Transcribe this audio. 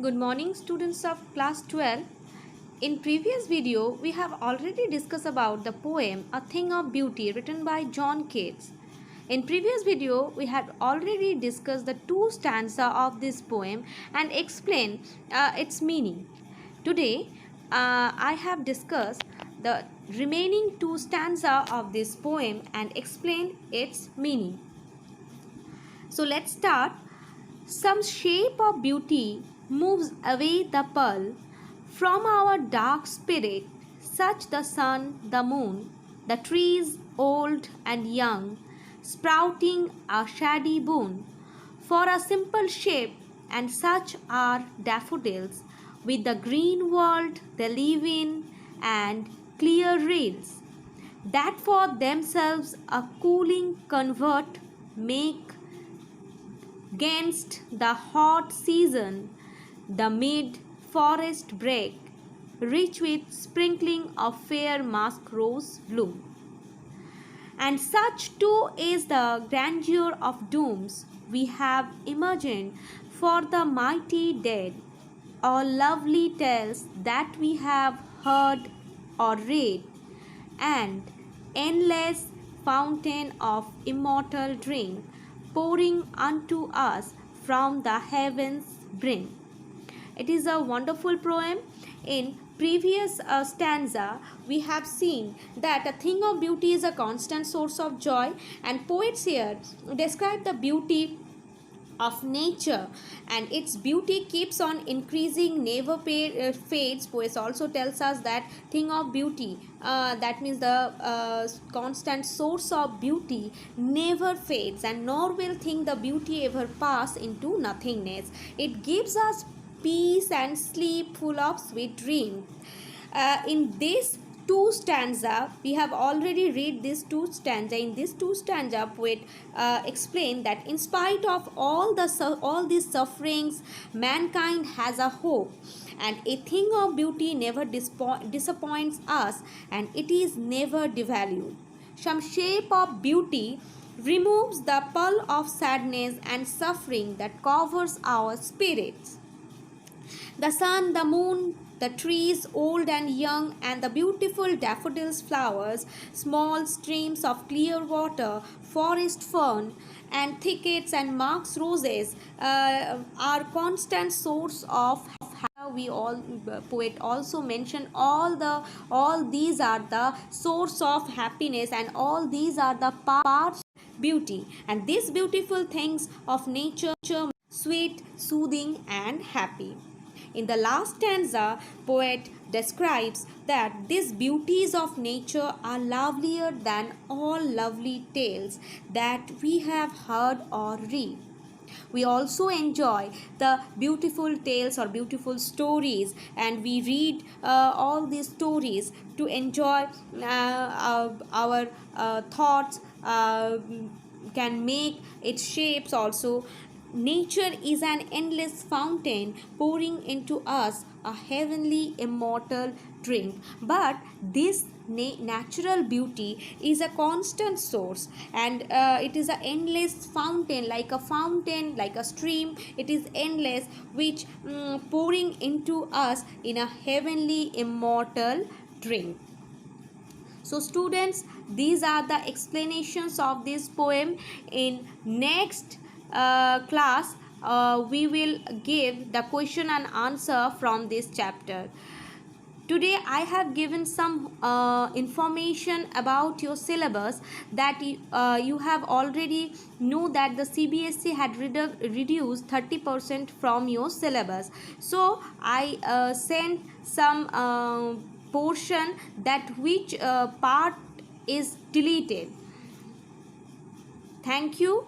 Good morning, students of class 12. In previous video, we have already discussed about the poem A Thing of Beauty written by John Keats. In previous video, we had already discussed the two stanza of this poem and explained its meaning. Today, I have discussed the remaining two stanza of this poem and explained its meaning. So let's start. Some shape of beauty moves away the pearl from our dark spirit, such the sun, the moon, the trees old and young, sprouting a shady boon. For a simple shape, and such are daffodils, with the green world they live in, and clear rills, that for themselves a cooling convert make 'gainst the hot season, the mid forest brake, rich with sprinkling of fair mask rose bloom. And such too is the grandeur of dooms we have imagined for the mighty dead, all lovely tales that we have heard or read, and endless fountain of immortal drink pouring unto us from the heavens brim. It is a wonderful poem. In previous stanza, we have seen that a thing of beauty is a constant source of joy, and poets here describe the beauty of nature, and its beauty keeps on increasing, never fades. Poets also tells us that thing of beauty, that means the constant source of beauty never fades, and nor will think the beauty ever pass into nothingness. It gives us peace and sleep full of sweet dreams. In this two stanza, we have already read this two stanza. In this two stanza, poet explained that in spite of all these sufferings, mankind has a hope, and a thing of beauty never disappoints us, and it is never devalued. Some shape of beauty removes the pall of sadness and suffering that covers our spirits. The sun, the moon, the trees old and young, and the beautiful daffodils flowers, small streams of clear water, forest fern, and thickets and marks roses are constant source of we all poet also mentioned all these are the source of happiness, and all these are the parts of beauty, and these beautiful things of nature sweet, soothing, and happy. In the last stanza, poet describes that these beauties of nature are lovelier than all lovely tales that we have heard or read. We also enjoy the beautiful tales or beautiful stories, and we read all these stories to enjoy our thoughts, can make its shapes also. Nature is an endless fountain pouring into us a heavenly immortal drink, but this natural beauty is a constant source, and it is an endless fountain, like a stream. It is endless, which pouring into us in a heavenly immortal drink. So students, these are the explanations of this poem. In next class, we will give the question and answer from this chapter. Today I have given some information about your syllabus, that you have already know that the CBSE had reduced 30% from your syllabus. So I sent some portion that which part is deleted. Thank you.